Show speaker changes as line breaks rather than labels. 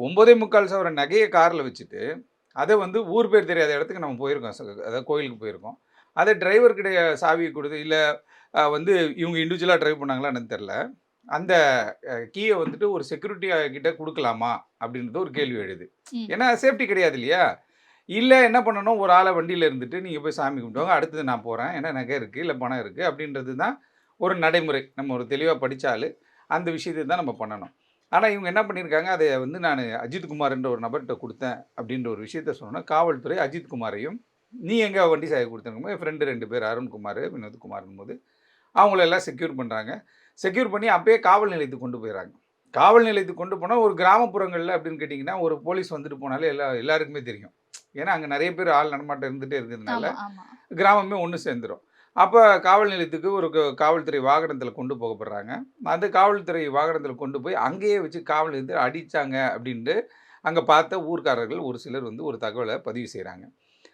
9.25 சவரன் நகைய கார்ல வச்சுட்டு, அத வந்து ஊர் பேர் தெரியாத இடத்துக்கு நம்ம போயிருக்கோம். அதாவது கோயிலுக்கு போயிருக்கோம். அத டிரைவர் கிட்ட சாவிய குடுத்து இல்ல வந்து இவங்க இண்டிவிஜுவலா டிரைவ் பண்ணாங்களா என்னன்னு தெரியல. அந்த கீய வந்துட்டு ஒரு செக்யூரிட்டி கிட்ட குடுக்கலாமா? அப்படின்றது ஒரு கேள்வி எழுது.
ம்.
ஏன்னா சேஃப்டி கிடையாது இல்லையா? இல்ல என்ன பண்ணணும், ஒரு ஆள வண்டியில இருந்துட்டு, நீங்க போய் சாமி கும்பிட்டு வாங்க. அடுத்தது நான் போறேன். ஏன்னா நகை இருக்கு, இல்ல பணம் இருக்கு அப்படின்றது தான் ஒரு நடைமுறை. நம்ம ஒரு தெளிவா படிச்ச ஆளு. அந்த விஷயத்த தான் நம்ம பண்ணணும். ஆனா இவங்க என்ன பண்ணியிருக்காங்க, அத வந்து நானு அஜித் குமார்ன்ற ஒரு நபர்ட்ட குடுத்தேன் அப்படின்ற ஒரு விஷயத்த சொன்னோனே, காவல்துறை அஜித் குமாரையும், நீ எங்க வண்டி சாவி குடுத்தேன்னும்போது, என் ஃப்ரெண்ட் 2 பேர் அருண்குமார், வினோத்குமார்ன்னும்போது, அவங்கள எல்லாம் செக்யூர் பண்றாங்க. செக்யூர் பண்ணி அப்பயே காவல் நிலையத்துக்கு கொண்டு போயிர்றாங்க. காவல் நிலையத்துக்கு கொண்டு போனா ஒரு கிராமப்புறங்கள்ல அப்படின்னு கேட்டீங்கன்னா, ஒரு போலீஸ் வந்துட்டு போனாலே எல்லாருக்குமே தெரியும். ஏன்னா, அங்க நெறைய பேர் ஆள் நடமாட்டம் இருந்துட்டே இருக்கிறதுனால,
ஆமா, ஆமா.
கிராமமே ஒண்ணு சேர்ந்துரும். அப்ப காவல் நிலையத்துக்கு ஒரு காவல்துறை வாகனத்தில கொண்டு போகப்படுறாங்க. அந்த காவல்துறை வாகனத்தில கொண்டு போய் அங்கேயே வச்சு காவல் நிலையத்துல அடிச்சாங்க அப்டின்ட்டு, அங்க பார்த்த ஊர்க்காரர்கள் ஒரு சிலர் வந்து ஒரு தகவல பதிவு செய்றாங்க.